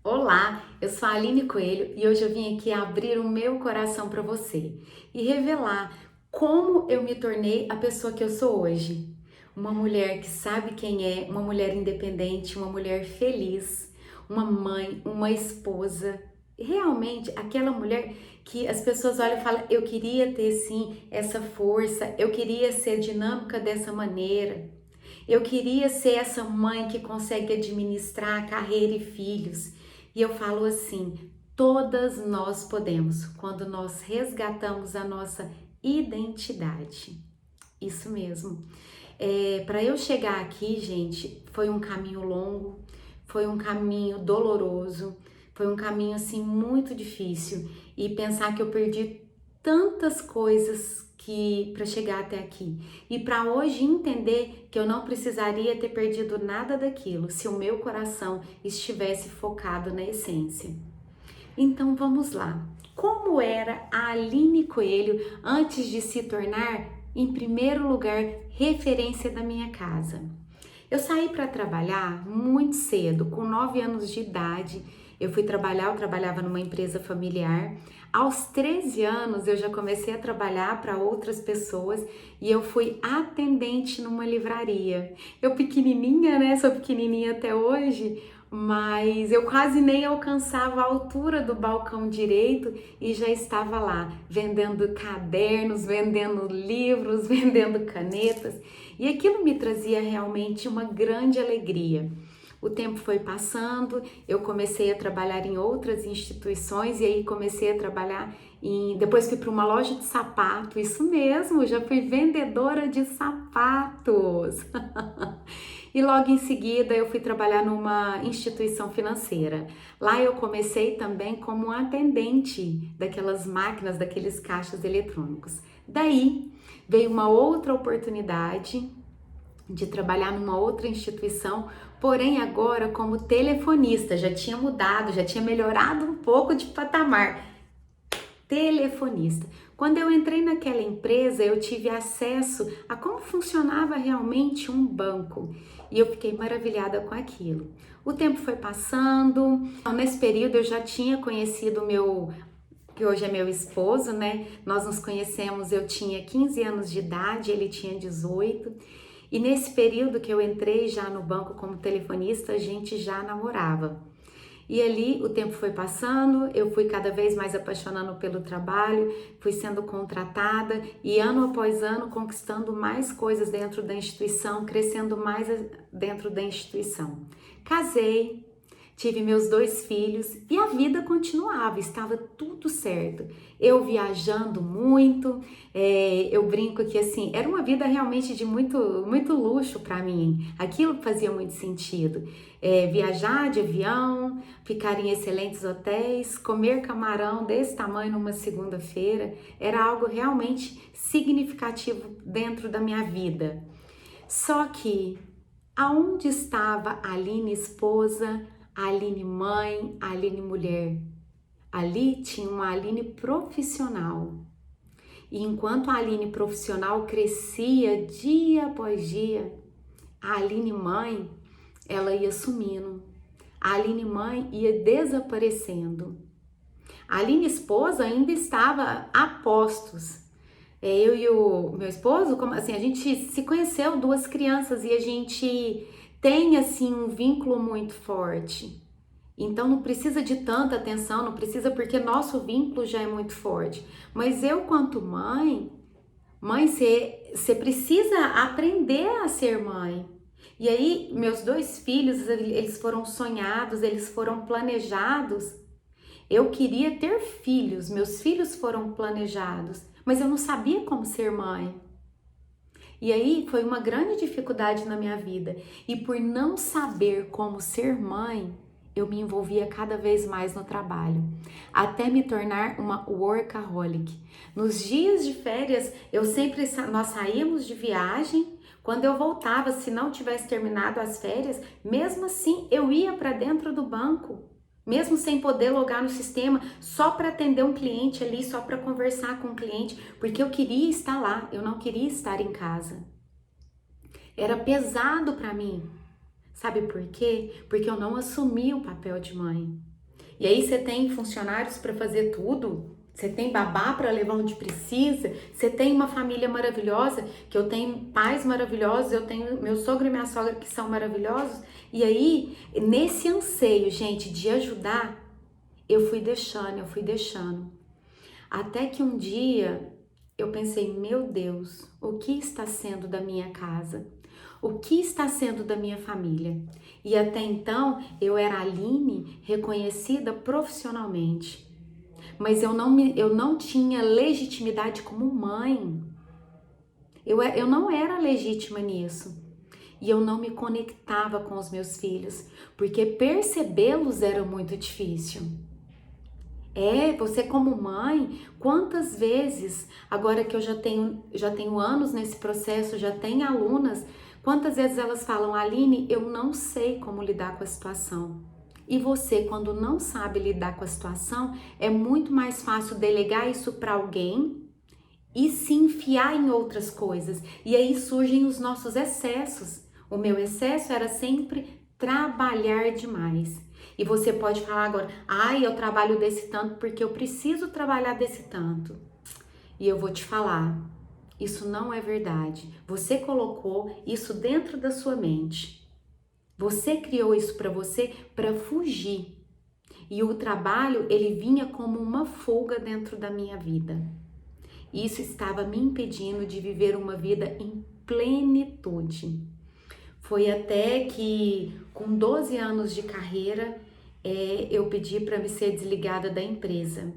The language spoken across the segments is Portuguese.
Olá, eu sou a Aline Coelho e hoje eu vim aqui abrir o meu coração para você e revelar como eu me tornei a pessoa que eu sou hoje. Uma mulher que sabe quem é, uma mulher independente, uma mulher feliz, uma mãe, uma esposa. Realmente aquela mulher que as pessoas olham e falam: eu queria ter sim essa força, eu queria ser dinâmica dessa maneira. Eu queria ser essa mãe que consegue administrar carreira e filhos. E eu falo assim: todas nós podemos, quando nós resgatamos a nossa identidade. Isso mesmo. Para eu chegar aqui, gente, foi um caminho longo, foi um caminho doloroso, foi um caminho assim muito difícil. E pensar que eu perdi tantas coisas que para chegar até aqui. E para hoje entender que eu não precisaria ter perdido nada daquilo se o meu coração estivesse focado na essência. Então vamos lá. Como era a Aline Coelho antes de se tornar, em primeiro lugar, referência da minha casa? Eu saí para trabalhar muito cedo, com 9 anos de idade. Eu fui trabalhar, eu trabalhava numa empresa familiar. Aos 13 anos eu já comecei a trabalhar para outras pessoas e eu fui atendente numa livraria. Eu pequenininha, né? Sou pequenininha até hoje, mas eu quase nem alcançava a altura do balcão direito e já estava lá vendendo cadernos, vendendo livros, vendendo canetas, e aquilo me trazia realmente uma grande alegria. O tempo foi passando, eu comecei a trabalhar em outras instituições e aí comecei a trabalhar depois fui para uma loja de sapato, isso mesmo, já fui vendedora de sapatos. E logo em seguida eu fui trabalhar numa instituição financeira. Lá eu comecei também como atendente daquelas máquinas, daqueles caixas eletrônicos. Daí veio uma outra oportunidade de trabalhar numa outra instituição, porém agora como telefonista. Já tinha mudado, já tinha melhorado um pouco de patamar. Telefonista. Quando eu entrei naquela empresa, eu tive acesso a como funcionava realmente um banco e eu fiquei maravilhada com aquilo. O tempo foi passando, nesse período eu já tinha conhecido o meu, que hoje é meu esposo, né? Nós nos conhecemos, eu tinha 15 anos de idade, ele tinha 18. E nesse período que eu entrei já no banco como telefonista, a gente já namorava. E ali o tempo foi passando, eu fui cada vez mais apaixonando pelo trabalho, fui sendo contratada e ano após ano conquistando mais coisas dentro da instituição, crescendo mais dentro da instituição. Casei, tive meus 2 filhos e a vida continuava, estava tudo certo. Eu viajando muito, eu brinco que assim, era uma vida realmente de muito luxo para mim. Aquilo fazia muito sentido. Viajar de avião, ficar em excelentes hotéis, comer camarão desse tamanho numa segunda-feira, era algo realmente significativo dentro da minha vida. Só que aonde estava a Aline esposa, a Aline mãe, a Aline mulher? Ali tinha uma Aline profissional. E enquanto a Aline profissional crescia dia após dia, a Aline mãe, ela ia sumindo. A Aline mãe ia desaparecendo. A Aline esposa ainda estava a postos. Eu e o meu esposo, como assim, a gente se conheceu, 2 crianças, e a gente tem assim um vínculo muito forte. Então não precisa de tanta atenção, não precisa porque nosso vínculo já é muito forte. Mas eu, quanto mãe, você precisa aprender a ser mãe. E aí, meus 2 filhos, eles foram sonhados, eles foram planejados. Eu queria ter filhos, meus filhos foram planejados, mas eu não sabia como ser mãe. E aí foi uma grande dificuldade na minha vida. E por não saber como ser mãe, eu me envolvia cada vez mais no trabalho, até me tornar uma workaholic. Nos dias de férias, nós saímos de viagem. Quando eu voltava, se não tivesse terminado as férias, mesmo assim eu ia para dentro do banco, mesmo sem poder logar no sistema, só para atender um cliente ali, só para conversar com o cliente, porque eu queria estar lá, eu não queria estar em casa. Era pesado para mim. Sabe por quê? Porque eu não assumi o papel de mãe. E aí você tem funcionários para fazer tudo, você tem babá para levar onde precisa, você tem uma família maravilhosa, que eu tenho pais maravilhosos, eu tenho meu sogro e minha sogra que são maravilhosos. E aí, nesse anseio, gente, de ajudar, eu fui deixando. Até que um dia eu pensei, meu Deus, o que está sendo da minha casa? O que está sendo da minha família? E até então eu era a Aline reconhecida profissionalmente, mas eu não tinha legitimidade como mãe. Eu não era legítima nisso. E eu não me conectava com os meus filhos, porque percebê-los era muito difícil. Você como mãe, quantas vezes, agora que eu já tenho anos nesse processo, já tenho alunas, quantas vezes elas falam, Aline, eu não sei como lidar com a situação. E você, quando não sabe lidar com a situação, é muito mais fácil delegar isso para alguém e se enfiar em outras coisas. E aí surgem os nossos excessos. O meu excesso era sempre trabalhar demais. E você pode falar agora, eu trabalho desse tanto porque eu preciso trabalhar desse tanto. E eu vou te falar, isso não é verdade. Você colocou isso dentro da sua mente. Você criou isso para você para fugir. E o trabalho, ele vinha como uma fuga dentro da minha vida. Isso estava me impedindo de viver uma vida em plenitude. Foi até que, com 12 anos de carreira, eu pedi para me ser desligada da empresa.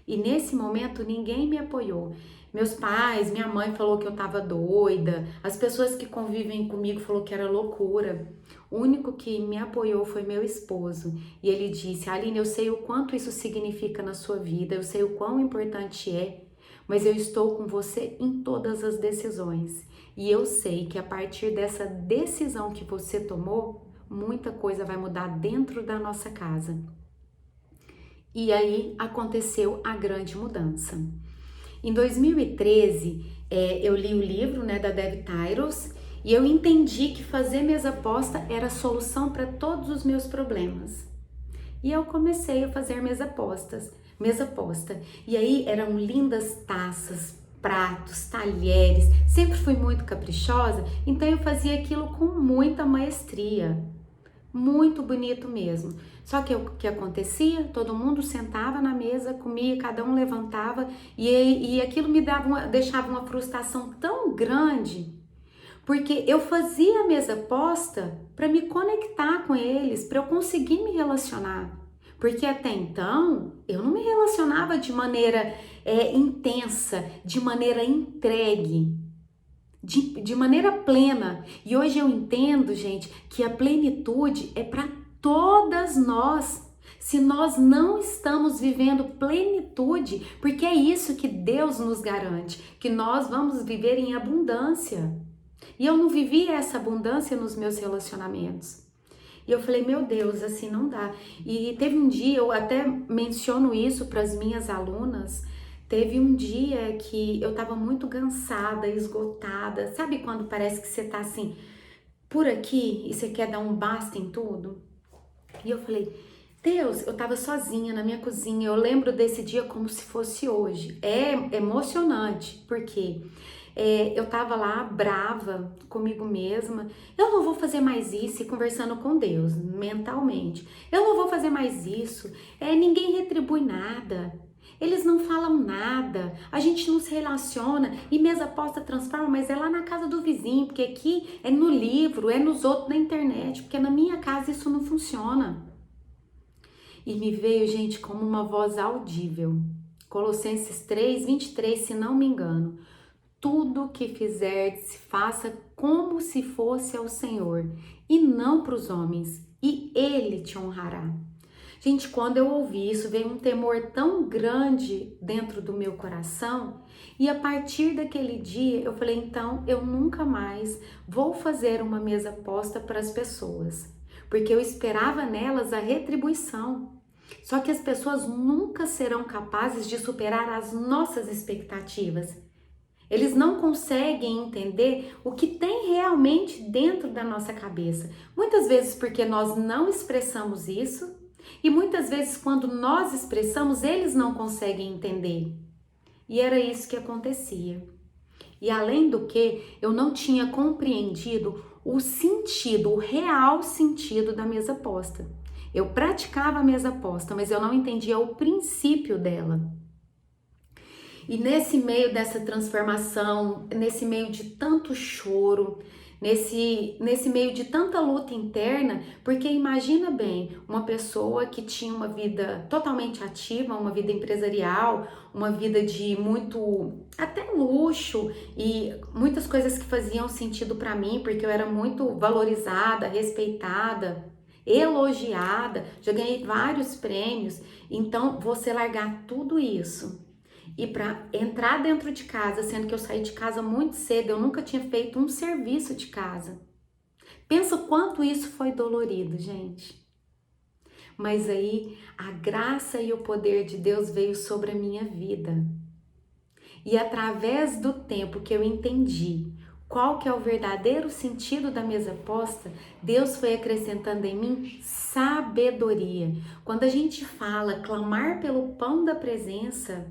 E nesse momento ninguém me apoiou. Meus pais, minha mãe falou que eu estava doida, as pessoas que convivem comigo falou que era loucura. O único que me apoiou foi meu esposo. E ele disse, Aline, eu sei o quanto isso significa na sua vida, eu sei o quão importante é, mas eu estou com você em todas as decisões. E eu sei que a partir dessa decisão que você tomou, muita coisa vai mudar dentro da nossa casa. E aí aconteceu a grande mudança. Em 2013, eu li o livro, da Dev Tyros, e eu entendi que fazer mesa posta era a solução para todos os meus problemas. E eu comecei a fazer mesa posta. E aí eram lindas taças, pratos, talheres. Sempre fui muito caprichosa, então eu fazia aquilo com muita maestria. Muito bonito mesmo. Só que o que acontecia? Todo mundo sentava na mesa, comia, cada um levantava e aquilo deixava uma frustração tão grande, porque eu fazia a mesa posta para me conectar com eles, para eu conseguir me relacionar. Porque até então eu não me relacionava de maneira intensa, de maneira entregue. De maneira plena. E hoje eu entendo, gente, que a plenitude é para todas nós. Se nós não estamos vivendo plenitude, porque é isso que Deus nos garante, que nós vamos viver em abundância. E eu não vivi essa abundância nos meus relacionamentos. E eu falei, meu Deus, assim não dá. E teve um dia, eu até menciono isso para as minhas alunas. Teve um dia que eu tava muito cansada, esgotada. Sabe quando parece que você tá assim, por aqui, e você quer dar um basta em tudo? E eu falei, Deus, eu tava sozinha na minha cozinha. Eu lembro desse dia como se fosse hoje. É emocionante, porque eu tava lá brava comigo mesma. Eu não vou fazer mais isso, e conversando com Deus, mentalmente. Eu não vou fazer mais isso. Ninguém retribui nada. Eles não falam nada, a gente não se relaciona e mesa posta transforma, mas é lá na casa do vizinho, porque aqui é no livro, é nos outros na internet, porque na minha casa isso não funciona. E me veio, gente, como uma voz audível. Colossenses 3:23, se não me engano. Tudo que fizerdes, faça como se fosse ao Senhor e não para os homens, e Ele te honrará. Gente, quando eu ouvi isso, veio um temor tão grande dentro do meu coração, e a partir daquele dia eu falei, então eu nunca mais vou fazer uma mesa posta para as pessoas, porque eu esperava nelas a retribuição. Só que as pessoas nunca serão capazes de superar as nossas expectativas. Eles não conseguem entender o que tem realmente dentro da nossa cabeça. Muitas vezes porque nós não expressamos isso, E muitas vezes, quando nós expressamos, eles não conseguem entender. E era isso que acontecia. E além do que, eu não tinha compreendido o sentido, o real sentido da mesa posta. Eu praticava a mesa posta, mas eu não entendia o princípio dela. E nesse meio dessa transformação, nesse meio de tanto choro, nesse meio de tanta luta interna, porque imagina bem, uma pessoa que tinha uma vida totalmente ativa, uma vida empresarial, uma vida de muito, até luxo e muitas coisas que faziam sentido para mim, porque eu era muito valorizada, respeitada, elogiada, já ganhei vários prêmios. Então, você largar tudo isso e para entrar dentro de casa, sendo que eu saí de casa muito cedo, eu nunca tinha feito um serviço de casa. Pensa o quanto isso foi dolorido, gente. Mas aí a graça e o poder de Deus veio sobre a minha vida. E através do tempo que eu entendi qual que é o verdadeiro sentido da mesa posta, Deus foi acrescentando em mim sabedoria. Quando a gente fala clamar pelo pão da presença,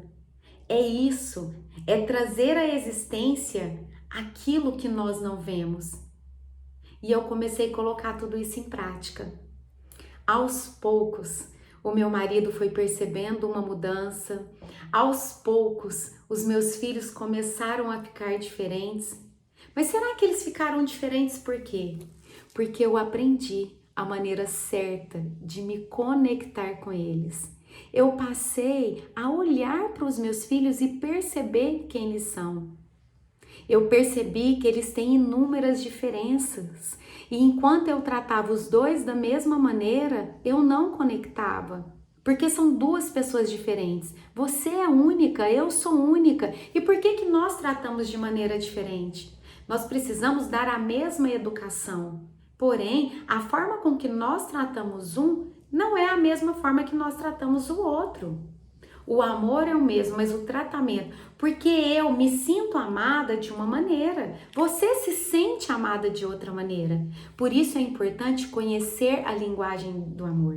é isso, é trazer à existência aquilo que nós não vemos. E eu comecei a colocar tudo isso em prática. Aos poucos, o meu marido foi percebendo uma mudança. Aos poucos, os meus filhos começaram a ficar diferentes. Mas será que eles ficaram diferentes por quê? Porque eu aprendi a maneira certa de me conectar com eles. Eu passei a olhar para os meus filhos e perceber quem eles são. Eu percebi que eles têm inúmeras diferenças. E enquanto eu tratava os dois da mesma maneira, eu não conectava. Porque são duas pessoas diferentes. Você é única, eu sou única. E por que nós tratamos de maneira diferente? Nós precisamos dar a mesma educação. Porém, a forma com que nós tratamos um não é a mesma forma que nós tratamos o outro. O amor é o mesmo, mas o tratamento, porque eu me sinto amada de uma maneira, você se sente amada de outra maneira. Por isso é importante conhecer a linguagem do amor.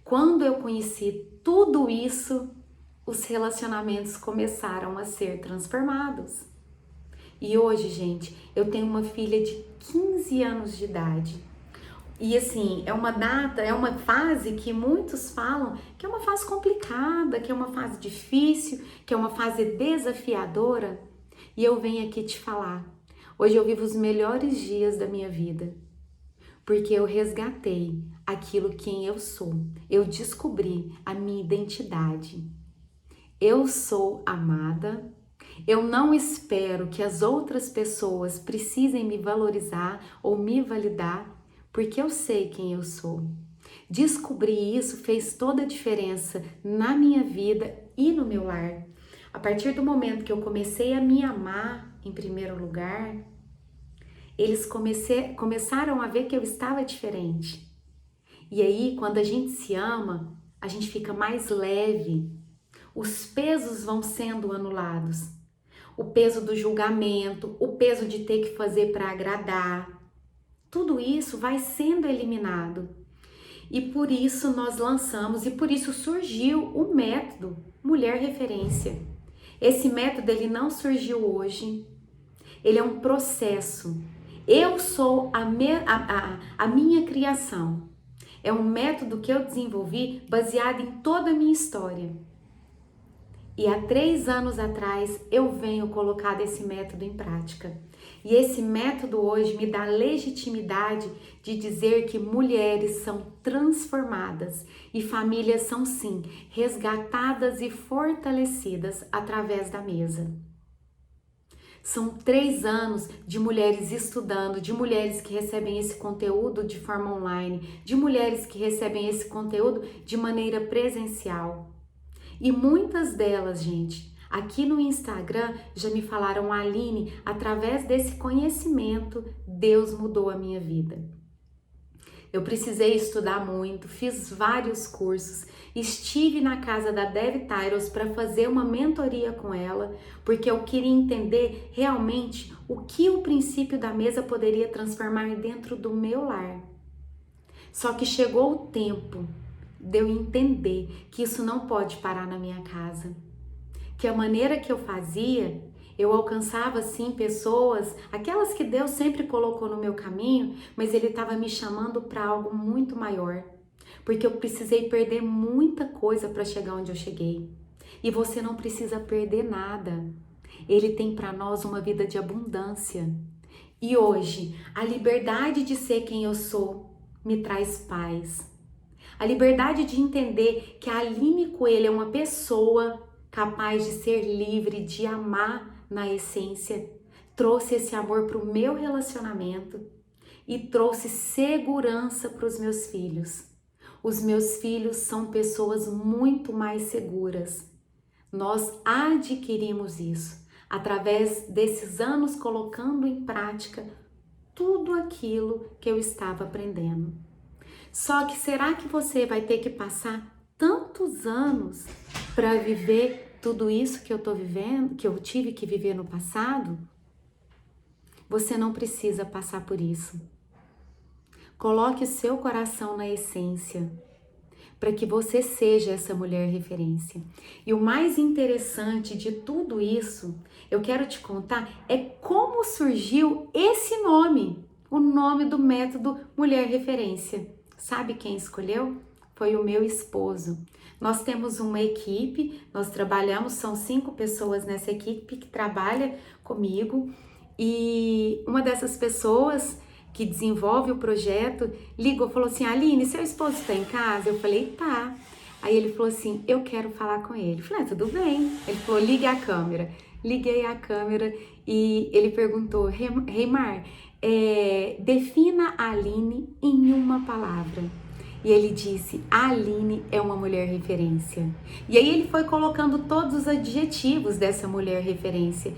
Quando eu conheci tudo isso, os relacionamentos começaram a ser transformados. E hoje, gente, eu tenho uma filha de 15 anos de idade. E assim, é uma fase que muitos falam que é uma fase complicada, que é uma fase difícil, que é uma fase desafiadora. E eu venho aqui te falar, hoje eu vivo os melhores dias da minha vida, porque eu resgatei aquilo quem eu sou. Eu descobri a minha identidade. Eu sou amada. Eu não espero que as outras pessoas precisem me valorizar ou me validar, porque eu sei quem eu sou. Descobrir isso fez toda a diferença na minha vida e no meu lar. A partir do momento que eu comecei a me amar em primeiro lugar, eles começaram a ver que eu estava diferente. E aí, quando a gente se ama, a gente fica mais leve. Os pesos vão sendo anulados. O peso do julgamento, o peso de ter que fazer para agradar. Tudo isso vai sendo eliminado. E por isso nós lançamos, e por isso surgiu o método Mulher Referência. Esse método ele não surgiu hoje, ele é um processo. Eu sou a minha criação. É um método que eu desenvolvi baseado em toda a minha história. E há 3 anos atrás eu venho colocar esse método em prática. E esse método hoje me dá legitimidade de dizer que mulheres são transformadas e famílias são sim resgatadas e fortalecidas através da mesa. São 3 anos de mulheres estudando, de mulheres que recebem esse conteúdo de forma online, de mulheres que recebem esse conteúdo de maneira presencial. E muitas delas, gente, aqui no Instagram já me falaram, Aline, através desse conhecimento, Deus mudou a minha vida. Eu precisei estudar muito, fiz vários cursos, estive na casa da Dev Tyros para fazer uma mentoria com ela, porque eu queria entender realmente o que o princípio da mesa poderia transformar dentro do meu lar. Só que chegou o tempo de eu entender que isso não pode parar na minha casa. Que a maneira que eu fazia, eu alcançava sim pessoas, aquelas que Deus sempre colocou no meu caminho, mas Ele estava me chamando para algo muito maior. Porque eu precisei perder muita coisa para chegar onde eu cheguei. E você não precisa perder nada. Ele tem para nós uma vida de abundância. E hoje, a liberdade de ser quem eu sou me traz paz. A liberdade de entender que a Aline Coelho é uma pessoa capaz de ser livre, de amar na essência, trouxe esse amor para o meu relacionamento e trouxe segurança para os meus filhos. Os meus filhos são pessoas muito mais seguras. Nós adquirimos isso através desses anos colocando em prática tudo aquilo que eu estava aprendendo. Só que será que você vai ter que passar tantos anos para viver tudo isso que eu tô vivendo, que eu tive que viver no passado? Você não precisa passar por isso. Coloque o seu coração na essência, para que você seja essa mulher referência. E o mais interessante de tudo isso, eu quero te contar, é como surgiu esse nome, o nome do método Mulher Referência. Sabe quem escolheu? Foi o meu esposo. Nós temos uma equipe, nós trabalhamos, são 5 pessoas nessa equipe que trabalha comigo, e uma dessas pessoas que desenvolve o projeto, ligou, falou assim: Aline, seu esposo está em casa? Eu falei: tá. Aí ele falou assim: eu quero falar com ele. Eu falei: tudo bem. Ele falou: ligue a câmera. Liguei a câmera e ele perguntou: Reimar, defina a Aline em uma palavra. E ele disse: a Aline é uma mulher referência. E aí ele foi colocando todos os adjetivos dessa mulher referência.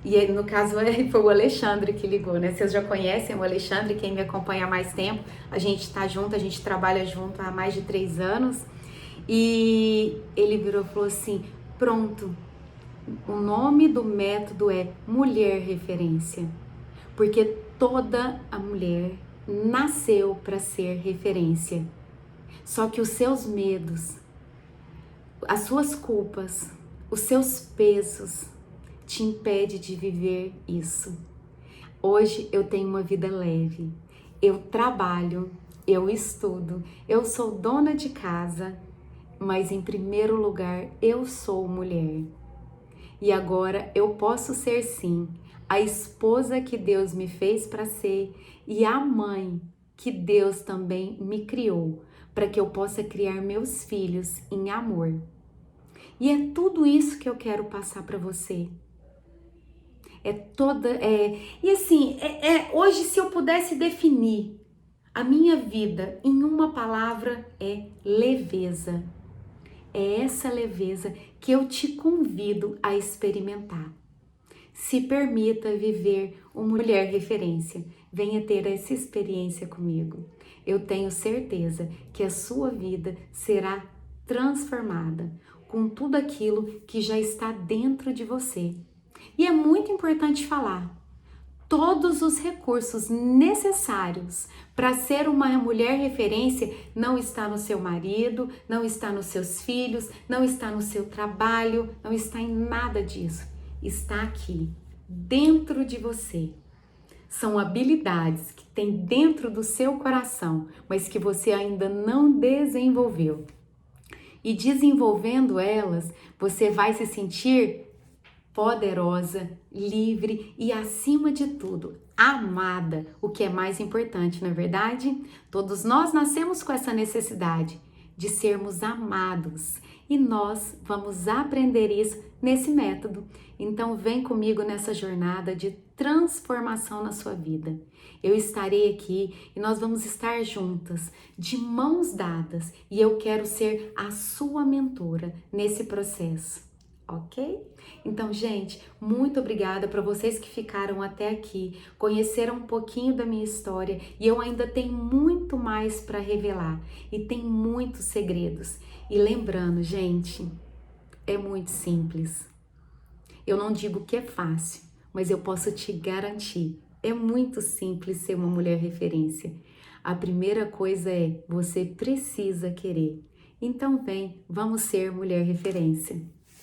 E aí, no caso, foi o Alexandre que ligou, né? Vocês já conhecem o Alexandre, quem me acompanha há mais tempo. A gente tá junto, a gente trabalha junto há mais de 3 anos. E ele virou e falou assim: pronto, o nome do método é Mulher Referência. Porque toda a mulher nasceu para ser referência. Só que os seus medos, as suas culpas, os seus pesos te impede de viver isso. Hoje eu tenho uma vida leve, eu trabalho, eu estudo, eu sou dona de casa, mas em primeiro lugar eu sou mulher. E agora eu posso ser sim a esposa que Deus me fez para ser e a mãe que Deus também me criou para que eu possa criar meus filhos em amor. E é tudo isso que eu quero passar para você. E assim, hoje, se eu pudesse definir a minha vida em uma palavra, é leveza. É essa leveza que eu te convido a experimentar. Se permita viver uma mulher referência. Venha ter essa experiência comigo. Eu tenho certeza que a sua vida será transformada com tudo aquilo que já está dentro de você. E é muito importante falar, todos os recursos necessários para ser uma mulher referência não está no seu marido, não está nos seus filhos, não está no seu trabalho, não está em nada disso. Está aqui, dentro de você. São habilidades que tem dentro do seu coração, mas que você ainda não desenvolveu. E desenvolvendo elas, você vai se sentir poderosa, livre e, acima de tudo, amada, o que é mais importante, não é verdade? Todos nós nascemos com essa necessidade de sermos amados e nós vamos aprender isso nesse método. Então vem comigo nessa jornada de transformação na sua vida. Eu estarei aqui e nós vamos estar juntas, de mãos dadas, e eu quero ser a sua mentora nesse processo. Ok? Então, gente, muito obrigada para vocês que ficaram até aqui, conheceram um pouquinho da minha história e eu ainda tenho muito mais para revelar e tem muitos segredos. E lembrando, gente, é muito simples. Eu não digo que é fácil, mas eu posso te garantir, é muito simples ser uma mulher referência. A primeira coisa é: você precisa querer. Então vem, vamos ser mulher referência.